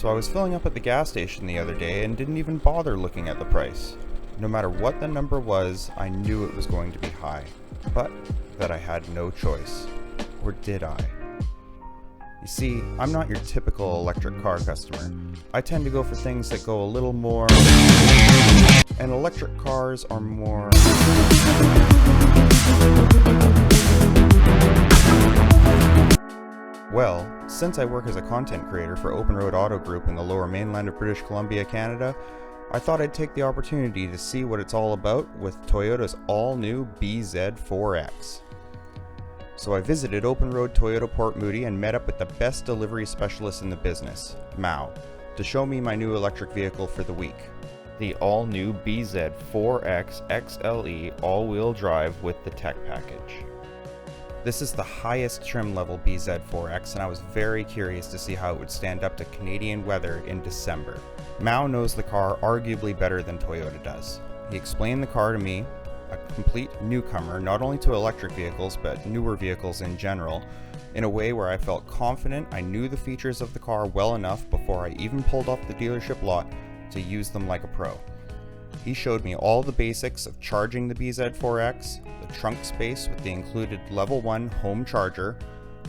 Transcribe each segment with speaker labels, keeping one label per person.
Speaker 1: So I was filling up at the gas station the other day and didn't even bother looking at the price. No matter what the number was, I knew it was going to be high, but that I had no choice. Or did I? You see, I'm not your typical electric car customer. I tend to go for things that go a little more, and electric cars are more. Well, since I work as a content creator for OpenRoad Auto Group in the lower mainland of British Columbia, Canada, I thought I'd take the opportunity to see what it's all about with Toyota's all-new bZ4X. So I visited OpenRoad Toyota Port Moody and met up with the best delivery specialist in the business, Mao, to show me my new electric vehicle for the week. The all-new bZ4X XLE all-wheel drive with the tech package. This is the highest trim level bZ4X, and I was very curious to see how it would stand up to Canadian weather in December. Mao knows the car arguably better than Toyota does. He explained the car to me, a complete newcomer not only to electric vehicles but newer vehicles in general, in a way where I felt confident I knew the features of the car well enough before I even pulled off the dealership lot to use them like a pro. He showed me all the basics of charging the bZ4X, the trunk space with the included level 1 home charger,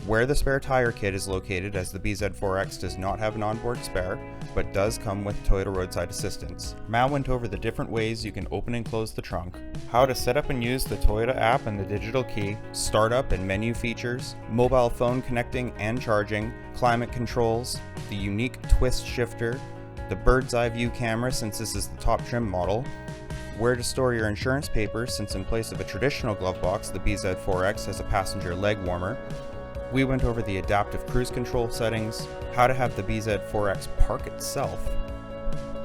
Speaker 1: where the spare tire kit is located as the bZ4X does not have an onboard spare, but does come with Toyota roadside assistance. Mao went over the different ways you can open and close the trunk, how to set up and use the Toyota app and the digital key, startup and menu features, mobile phone connecting and charging, climate controls, the unique twist shifter, the bird's eye view camera since this is the top trim model, where to store your insurance papers since in place of a traditional glove box, the bZ4X has a passenger leg warmer. We went over the adaptive cruise control settings, how to have the bZ4X park itself.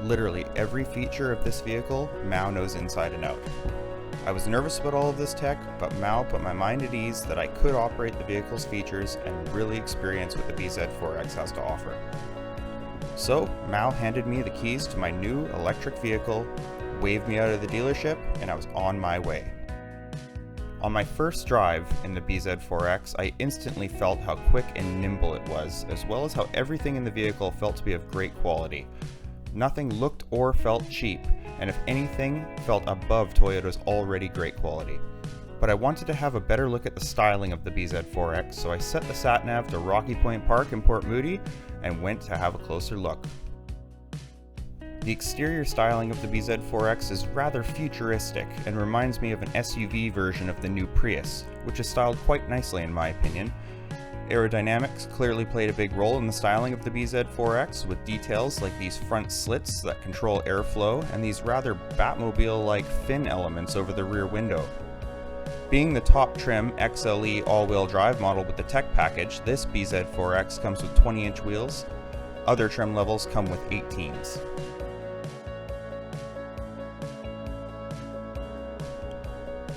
Speaker 1: Literally every feature of this vehicle, Mao knows inside and out. I was nervous about all of this tech, but Mao put my mind at ease that I could operate the vehicle's features and really experience what the bZ4X has to offer. So, Mao handed me the keys to my new electric vehicle, waved me out of the dealership, and I was on my way. On my first drive in the bZ4X, I instantly felt how quick and nimble it was, as well as how everything in the vehicle felt to be of great quality. Nothing looked or felt cheap, and if anything, felt above Toyota's already great quality. But I wanted to have a better look at the styling of the bZ4X, so I set the sat-nav to Rocky Point Park in Port Moody and went to have a closer look. The exterior styling of the bZ4X is rather futuristic and reminds me of an SUV version of the new Prius, which is styled quite nicely in my opinion. Aerodynamics clearly played a big role in the styling of the bZ4X, with details like these front slits that control airflow and these rather Batmobile-like fin elements over the rear window. Being the top trim XLE all-wheel drive model with the tech package, this bZ4X comes with 20-inch wheels. Other trim levels come with 18s.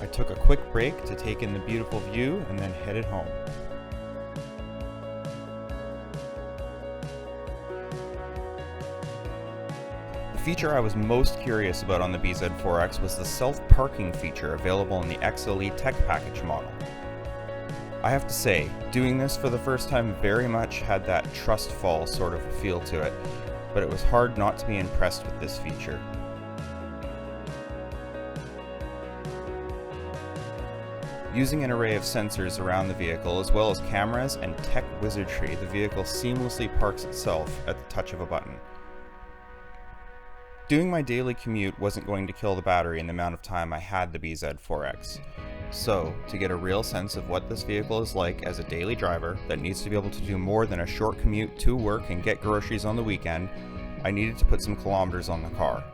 Speaker 1: I took a quick break to take in the beautiful view and then headed home. The feature I was most curious about on the bZ4X was the self-parking feature available in the XLE tech package model. I have to say, doing this for the first time very much had that trust fall sort of feel to it, but it was hard not to be impressed with this feature. Using an array of sensors around the vehicle, as well as cameras and tech wizardry, the vehicle seamlessly parks itself at the touch of a button. Doing my daily commute wasn't going to kill the battery in the amount of time I had the bZ4X. So, to get a real sense of what this vehicle is like as a daily driver that needs to be able to do more than a short commute to work and get groceries on the weekend, I needed to put some kilometers on the car.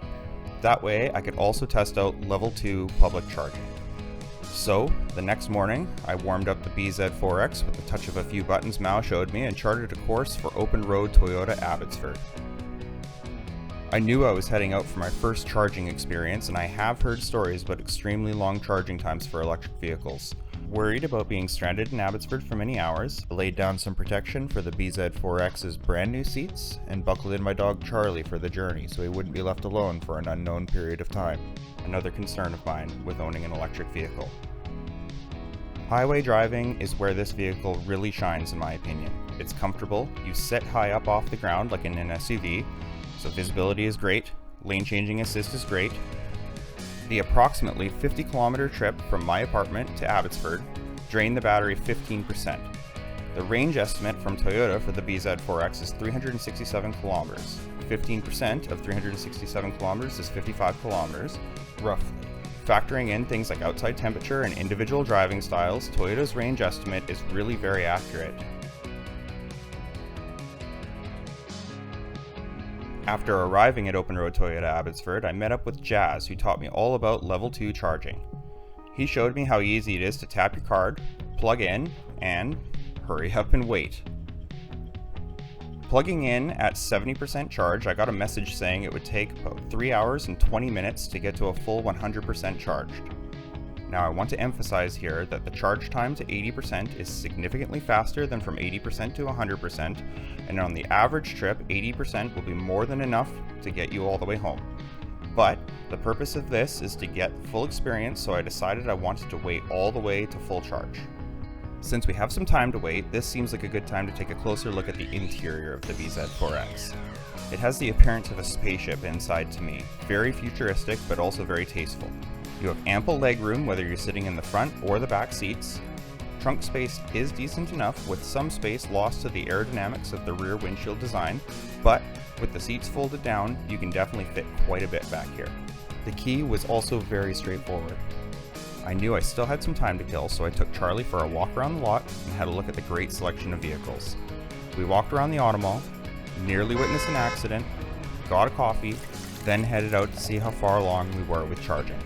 Speaker 1: That way, I could also test out level 2 public charging. So, the next morning, I warmed up the bZ4X with the touch of a few buttons Mao showed me and charted a course for OpenRoad Toyota Abbotsford. I knew I was heading out for my first charging experience, and I have heard stories about extremely long charging times for electric vehicles. Worried about being stranded in Abbotsford for many hours, I laid down some protection for the bZ4X's brand new seats and buckled in my dog Charlie for the journey so he wouldn't be left alone for an unknown period of time. Another concern of mine with owning an electric vehicle. Highway driving is where this vehicle really shines in my opinion. It's comfortable, you sit high up off the ground like in an SUV, so visibility is great, lane changing assist is great. The approximately 50 kilometer trip from my apartment to Abbotsford drained the battery 15%. The range estimate from Toyota for the bZ4X is 367 kilometers. 15% of 367 kilometers is 55 kilometers, roughly. Factoring in things like outside temperature and individual driving styles, Toyota's range estimate is really very accurate. After arriving at OpenRoad Toyota Abbotsford, I met up with Jazz, who taught me all about level 2 charging. He showed me how easy it is to tap your card, plug in, and hurry up and wait. Plugging in at 70% charge, I got a message saying it would take about 3 hours and 20 minutes to get to a full 100% charged. Now I want to emphasize here that the charge time to 80% is significantly faster than from 80% to 100%, and on the average trip, 80% will be more than enough to get you all the way home. But the purpose of this is to get full experience, so I decided I wanted to wait all the way to full charge. Since we have some time to wait, this seems like a good time to take a closer look at the interior of the bZ4X. It has the appearance of a spaceship inside to me, very futuristic but also very tasteful. You have ample legroom whether you're sitting in the front or the back seats. Trunk space is decent enough, with some space lost to the aerodynamics of the rear windshield design, but with the seats folded down, you can definitely fit quite a bit back here. The key was also very straightforward. I knew I still had some time to kill, so I took Charlie for a walk around the lot and had a look at the great selection of vehicles. We walked around the Automall, nearly witnessed an accident, got a coffee, then headed out to see how far along we were with charging.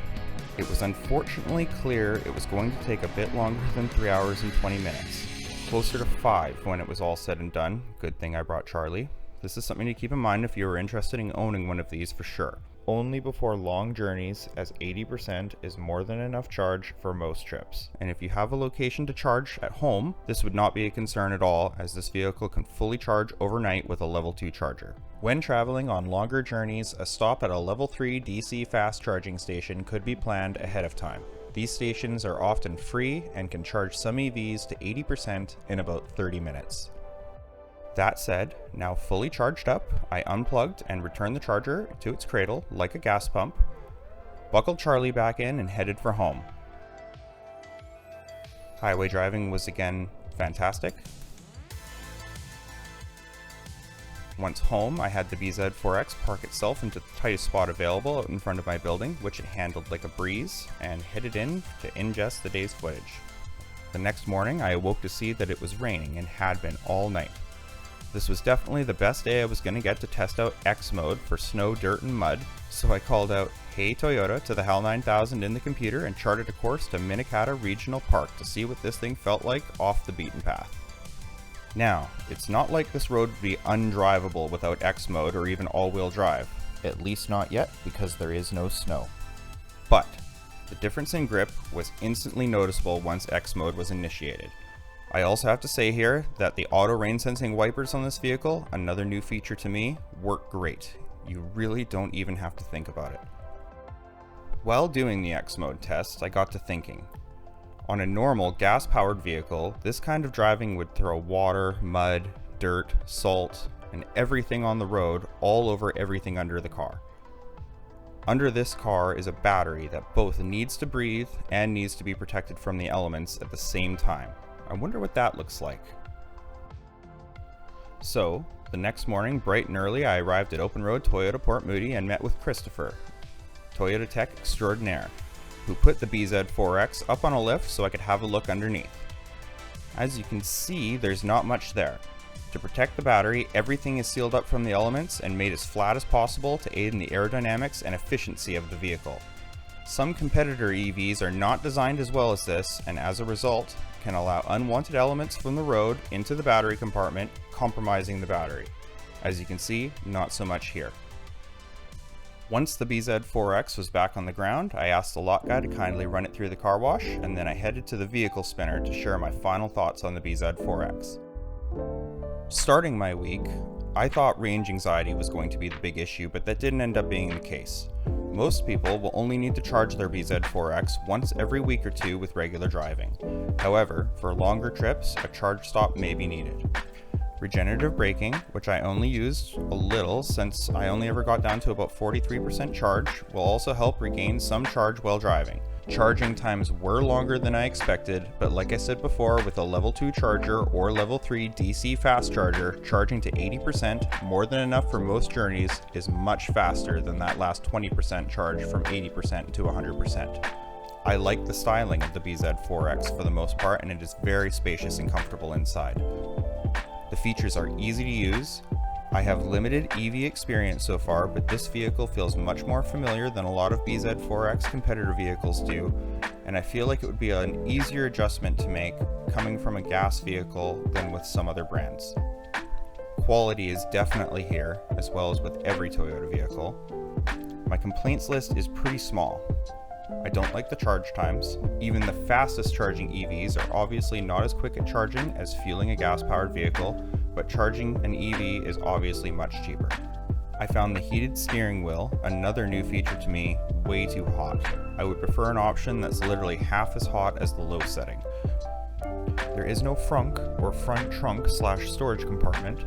Speaker 1: It was unfortunately clear it was going to take a bit longer than 3 hours and 20 minutes. Closer to 5 when it was all said and done. Good thing I brought Charlie. This is something to keep in mind if you are interested in owning one of these for sure. Only before long journeys, as 80% is more than enough charge for most trips. And if you have a location to charge at home, this would not be a concern at all, as this vehicle can fully charge overnight with a level 2 charger. When traveling on longer journeys, a stop at a level 3 DC fast charging station could be planned ahead of time. These stations are often free and can charge some EVs to 80% in about 30 minutes. That said, now fully charged up, I unplugged and returned the charger to its cradle like a gas pump, buckled Charlie back in and headed for home. Highway driving was again fantastic. Once home, I had the bZ4X park itself into the tightest spot available out in front of my building, which it handled like a breeze, and headed in to ingest the day's footage. The next morning, I awoke to see that it was raining and had been all night. This was definitely the best day I was going to get to test out X mode for snow, dirt, and mud, so I called out "Hey Toyota" to the HAL 9000 in the computer and charted a course to Minnetonka Regional Park to see what this thing felt like off the beaten path. Now, it's not like this road would be undrivable without X mode or even all-wheel drive, at least not yet because there is no snow. But the difference in grip was instantly noticeable once X mode was initiated. I also have to say here that the auto rain sensing wipers on this vehicle, another new feature to me, work great. You really don't even have to think about it. While doing the X mode test, I got to thinking. On a normal gas-powered vehicle, this kind of driving would throw water, mud, dirt, salt, and everything on the road all over everything under the car. Under this car is a battery that both needs to breathe and needs to be protected from the elements at the same time. I wonder what that looks like. So, the next morning, bright and early, I arrived at OpenRoad Toyota Port Moody and met with Christopher, Toyota Tech Extraordinaire, who put the bZ4X up on a lift so I could have a look underneath. As you can see, there's not much there. To protect the battery, everything is sealed up from the elements and made as flat as possible to aid in the aerodynamics and efficiency of the vehicle. Some competitor EVs are not designed as well as this, and as a result, can allow unwanted elements from the road into the battery compartment, compromising the battery. As you can see, not so much here. Once the bZ4X was back on the ground, I asked the lot guy to kindly run it through the car wash, and then I headed to the vehicle spinner to share my final thoughts on the bZ4X. Starting my week, I thought range anxiety was going to be the big issue, but that didn't end up being the case. Most people will only need to charge their bZ4X once every week or two with regular driving. However, for longer trips, a charge stop may be needed. Regenerative braking, which I only used a little since I only ever got down to about 43% charge, will also help regain some charge while driving. Charging times were longer than I expected, but like I said before, with a level 2 charger or level 3 DC fast charger, charging to 80%, more than enough for most journeys, is much faster than that last 20% charge from 80% to 100%. I like the styling of the bZ4X for the most part, and it is very spacious and comfortable inside. The features are easy to use. I have limited EV experience so far, but this vehicle feels much more familiar than a lot of bZ4X competitor vehicles do, and I feel like it would be an easier adjustment to make coming from a gas vehicle than with some other brands. Quality is definitely here, as well as with every Toyota vehicle. My complaints list is pretty small. I don't like the charge times. Even the fastest charging EVs are obviously not as quick at charging as fueling a gas-powered vehicle, but charging an EV is obviously much cheaper. I found the heated steering wheel, another new feature to me, way too hot. I would prefer an option that's literally half as hot as the low setting. There is no frunk or front trunk / storage compartment.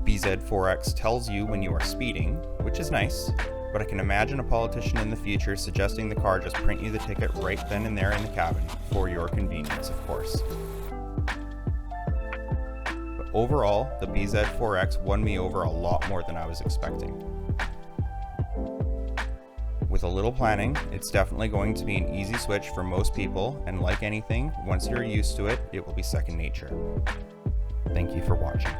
Speaker 1: bZ4X tells you when you are speeding, which is nice, but I can imagine a politician in the future suggesting the car just print you the ticket right then and there in the cabin, for your convenience, of course. But overall, the bZ4X won me over a lot more than I was expecting. With a little planning, it's definitely going to be an easy switch for most people, and like anything, once you're used to it, it will be second nature. Thank you for watching.